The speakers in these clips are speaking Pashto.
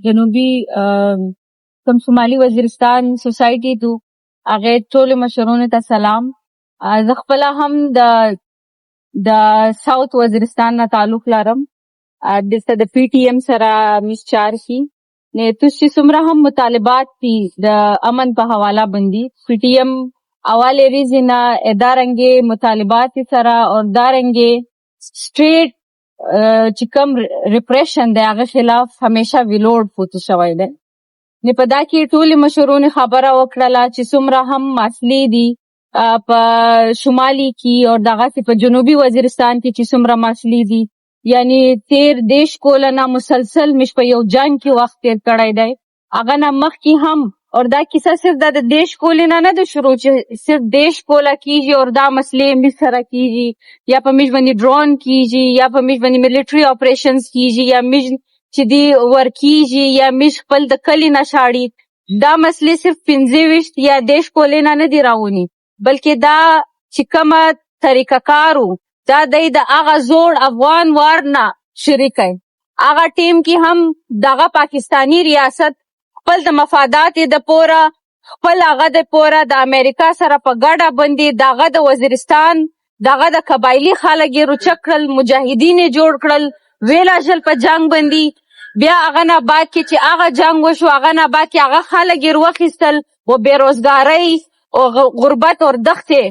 جنوبي کوم شمالي وزیرستان سوسایټي تو هغه ټول مشرونو ته سلام. زه خپله هم د ساوث وزیرستان نه تعلق لرم. دلته د پی ټي ایم سره مس چار شي نه تاسو څومره هم مطالبات دي د امن په حواله باندې پی ټي ایم اواله ریزنا ادارنګي مطالبات سره او دارنګي سټریټ چې کوم ریپریشن دی هغه خلاف همیشه ویلوډ پوت شوی دی. نه په دا کې ټول مشرونو خبره وکړله چې څومره هم مسلې دي په شمالي کې او دغه په جنوبي وزیرستان کې چې څومره مسلې دي، یعنی تیر دیش کولنا مسلسل مش په یو جنگ کې وخت تیر کړی دی. هغه نه مخکې هم اور دا کیسه صرف د دیش کولنا نه د شروع چې صرف دیش کولا کیږي اور دا مسلې مش سره کیږي یا په مش باندې ډرون کیږي یا په مش باندې ملټری اپریشنز کیږي یا مش چې دی ورکیږي یا مش خپل د کلی نشاړي. دا مسلې صرف 15 یا دیش کولنا نه دی راونی بلکې دا چې کومه طریقه کارو دا د هغه زوړ افغان وار نه شریک دی. هغه ټیم کې هم دغه پاکستانی ریاست خپل د مفادات د پوره خپل هغه د پوره د امریکا سره په ګډه باندې دغه د وزیرستان دغه د قبایلی خلک یې روچک کړل، مجاهدین یې جوړ کړل، ویلا ژل په جنگ باندې. بیا هغه نه بعد کې چې هغه جنگ وشو هغه نه بعد کې هغه خلک یې روخیستل و بېروزګارۍ او غربت اور دښتې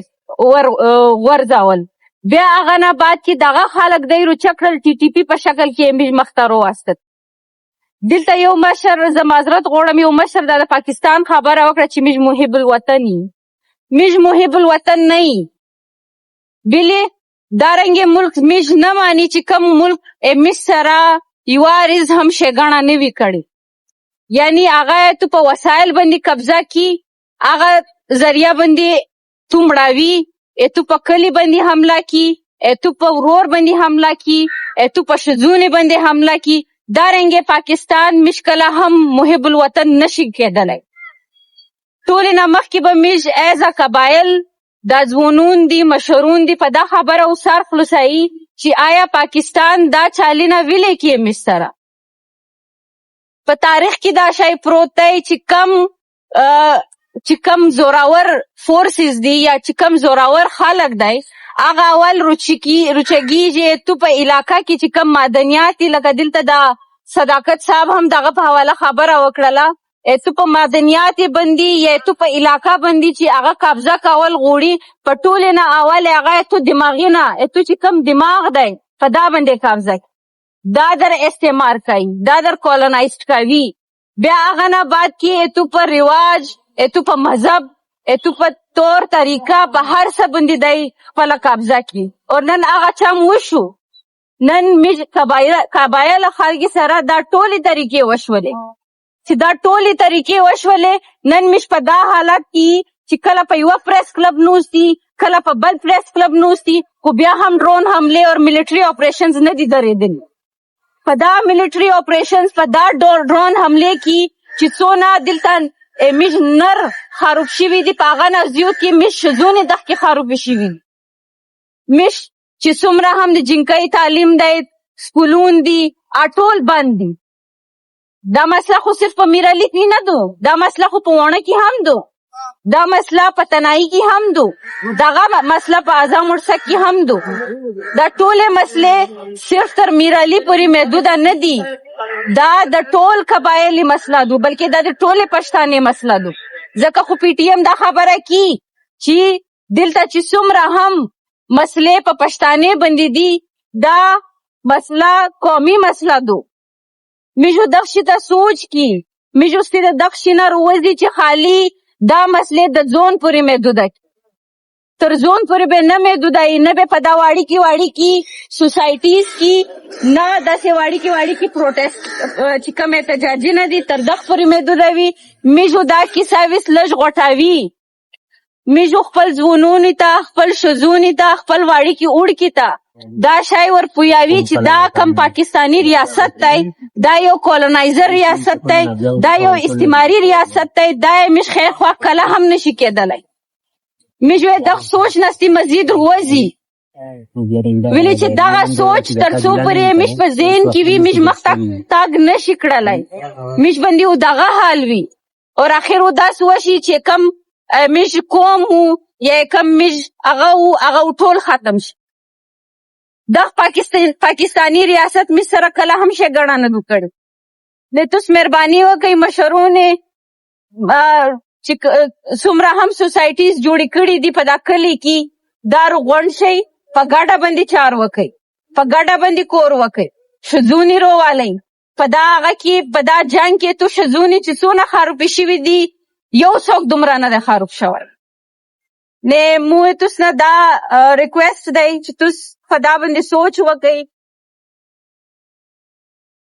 ورځول. بیا هغه نه بعد کې دغه خلک دی روچک کړل ټي ټي پي په شکل کې مخته راوستل. دلته یو مشر زه معذرت غواړم یو مشر د پاکستان خبره وکړه چې موږ محب الوطن یو. موږ محب الوطن نه یو. بلې دارنګې ملک موږ نه ماني چې کوم ملک موږ سره یوارز هم ښېګڼه نه وي کړې، یعنی هغه تو په وسایل باندې قبضه کی، هغه ذریعه باندې تو مړاوي، تو په کلي باندې حمله کی، تو په ورور باندې حمله کی، تو په ښځونې باندې حمله کی. دارنګه پاکستان مشکله هم محب الوطن نشي کېدلی. ټول نه مخکې به موږ ایز قبایل دا ځوانون دي مشرون دي په دا خبره او سر خلاصوي چې آیا پاکستان دا چالینه ویلې کې موږ سره په تاریخ کې دا شی پروت دی چې کم زوراور فورسز دي یا چې کم زوراور خلک دی هغه اول روچګیږي تو په علاقه کې چې کم معدنیات دي لکه دلته دا صداقت صاحب هم دغه په حواله خبره وکړله تو په معدنیات باندې یا تو په علاقه باندې چې هغه قبضه کول غوړي په ټول نه اول هغه تو دماغي نه تو چې کم دماغ دی په دا باندې قبضه دا در استعمار کوي دا در کولونایزډ کوي. بیا هغه نه بعد کې تو په رواج تو په مذهب تو په طور طریقه په هر څه باندې دی خپله قبضه کړي. او نن هغه چم وشو، نن قبایل خلک سره دا ټولې طریقې وشولې چې دا ټولې طریقې وشولې. نن موږ په دا حالت کې چې کله په یوه پریس کلب نوستي کله په بل پریس کلب نوستي خو بیا هم ډرون حملې او ملټري اپریشنز نه دي درېدلي. په دا ملټري اپریشنز په دا ډرون حملې کې چې څونه دلته میش نر خروب شوي دي په هغه نه زیات کې میش ښځونې دغه خروب شوي دي. میش چې څومره هم د جنکۍ تعلیم دی سکولون دي ټول بند دي. دا مسله خو صرف په میرعلي کې نه دو، دا مسله خو په واڼه کې هم دو، دا مسله په تنائی کې هم دو، دغه مسله په اعظم ورسک کې هم دو. دا ټولې مسلې صرف تر میرعلي پورې محدوده نه دي، دا د ټول قبایلي مسله دو بلکې دا د ټولې پښتانې مسله دو. ځکه خو پی ټي ایم دا خبره کی چې دلته چې څومره هم مسلې په پښتانې باندې دي دا مسله قومي مسله دو. میجو دغشي ته سوچ کی میجو ستې د دغشي نه روزي چې خالی دا مسلې د ځون پورې محدوده کی، تر ځون پورې به نه محدودای، نه به په دا واړي کې سوسایټیز کې نه داسې واړي کې پروټیسټ چې کوم احتجاجي نه دي تر دغه پورې محدودوي. میجو دا کیسه ویس لږ غوټاوي، میجو خپل ځوانونو ته خپل ښځونو ته خپل واړي کې اوړکي ته دا شی ور پویاوي چې دا کم پاکستانی ریاست دی، دا یو کولونایزر ریاست دی، دا یو استعماري ریاست دی، دا مش خیر خوا کله هم نشي کېدلی. میجو دغه سوچ نستی مزید روزي ولې چې دغه سوچ تر څو پورې مش په ذهن کې وي مش مخ ته تګ نشي کړلی مش باندې و دغه حال وي اور اخر و داسې وشي چې کم مش قوم و یا کم مش هغه ټول ختم شي دغه پاکستانی ریاست مش سره کله هم ښېګڼه نه ده کړې نو تاسو مهرباني وکئ مشرونې چې څومره هم سوسایټیز جوړې کړي دي په دا کلي کې دا غونډ شئ په ګډه باندې چار وکئ په ګډه باندې کور وکئ ښځونې رووالئ په دا هغه کې په دا جنګ کې تو ښځونې چې څونه خروپې شوي دي یو څوک دومره نه دی خروپ شوی نه مو تاسو نه دا ریکویسټ دی چې تاسو په دا باندې سوچ وکئ